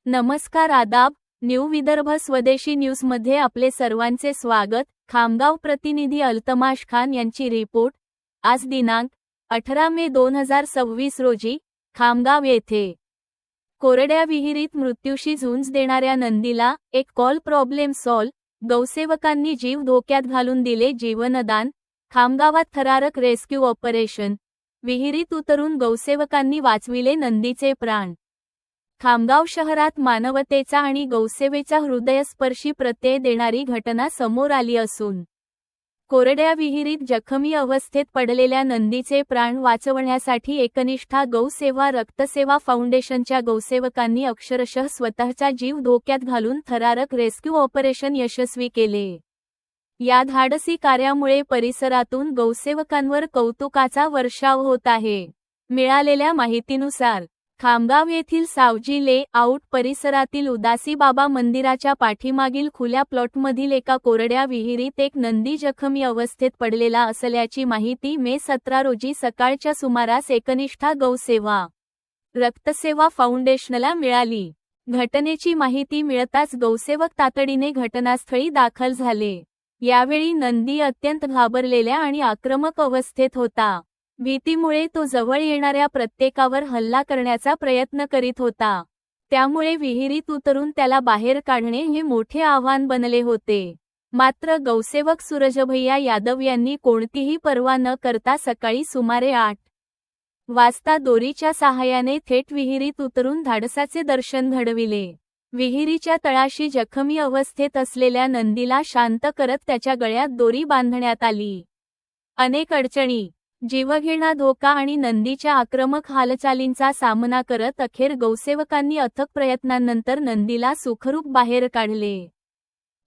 नमस्कार आदाब, न्यू विदर्भ स्वदेशी न्यूजमध्ये आपले सर्वांचे स्वागत। खामगाव प्रतिनिधी अल्तमाश खान यांची रिपोर्ट। आज दिनांक 18 मे 2026 रोजी खामगाव येथे कोरड्या विहिरीत मृत्यूशी झुंज देणाऱ्या नंदीला एक कॉल प्रॉब्लेम सॉल्व गौसेवकांनी जीव धोक्यात घालून दिले जीवनदान। खामगावात थरारक रेस्क्यू ऑपरेशन, विहिरीत उतरून गौसेवकांनी वाचविले नंदीचे प्राण। खामगाव शहरात मानवतेचा आणि गौसेवेचा हृदयस्पर्शी प्रत्यय देणारी घटना समोर आली असून कोरड्या विहिरीत जखमी अवस्थेत पडलेल्या नंदीचे प्राण वाचवण्यासाठी एकनिष्ठा गौसेवा रक्तसेवा फाउंडेशनच्या गौसेवकांनी अक्षरशः स्वतःचा जीव धोक्यात घालून थरारक रेस्क्यू ऑपरेशन यशस्वी केले। या धाडसी कार्यामुळे परिसरातून गौसेवकांवर कौतुकाचा वर्षाव होत आहे। मिळालेल्या माहितीनुसार खामगाव येथील सावजी ले आउट परिसरातील उदासी बाबा मंदिराच्या पाठीमागील खुल्या प्लॉटमधील एका कोरड्या विहिरीत एक नंदी जखमी अवस्थेत पडलेला असल्याची माहिती मे 17 रोजी सकाळच्या सुमारास एकनिष्ठा गौसेवा रक्तसेवा फाउंडेशनला मिळाली। घटनेची माहिती मिळताच गौसेवक तातडीने घटनास्थळी दाखल झाले। यावेळी नंदी अत्यंत घाबरलेल्या आणि आक्रमक अवस्थेत होता। भीतीमुळे तो जवळ येणाऱ्या प्रत्येकावर हल्ला करण्याचा प्रयत्न करीत होता। त्यामुळे विहिरीत उतरून त्याला बाहेर काढणे हे मोठे आव्हान बनले होते। मात्र गौसेवक सूरजभैया यादव यांनी कोणतीही पर्वा न करता सकाळी सुमारे 8 वाजता दोरीच्या सहाय्याने थेट विहिरीत उतरून धाडसाचे दर्शन घडविले। विहिरीच्या तळाशी जखमी अवस्थेत असलेल्या नंदीला शांत करत त्याच्या गळ्यात दोरी बांधण्यात आली। अनेक अडचणी, जीवघेणा धोका आणि नंदीच्या आक्रमक हालचालींचा सामना करत अखेर गौसेवकांनी अथक प्रयत्नांनंतर नंदीला सुखरूप बाहेर काढले।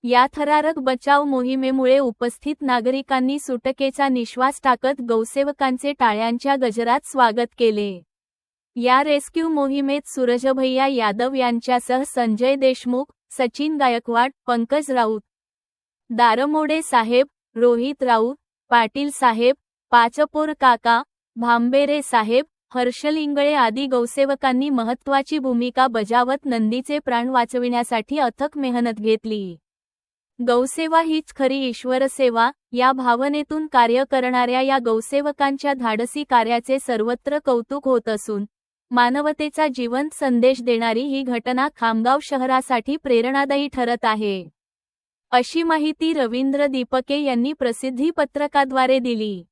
या थरारक बचाव मोहिमेमुळे उपस्थित नागरिकांनी सुटकेचा निश्वास टाकत गौसेवकांचे टाळ्यांच्या गजरात स्वागत केले। या रेस्क्यू मोहिमेत सूरजभैया यादव यांच्यासह संजय देशमुख, सचिन गायकवाड, पंकज राऊत, दारमोडे साहेब, रोहित राऊत, पाटील साहेब, पाचपोर काका, भांबेरे साहेब, हर्षल इंगळे आदी गौसेवकांनी महत्त्वाची भूमिका बजावत नंदीचे प्राण वाचविण्यासाठी अथक मेहनत घेतली। गौसेवा हीच खरी ईश्वरसेवा या भावनेतून कार्य करणाऱ्या या गौसेवकांच्या धाडसी कार्याचे सर्वत्र कौतुक होत असून मानवतेचा जिवंत संदेश देणारी ही घटना खामगाव शहरासाठी प्रेरणादायी ठरत आहे, अशी माहिती रवींद्र दीपके यांनी प्रसिद्धी पत्रकाद्वारे दिली।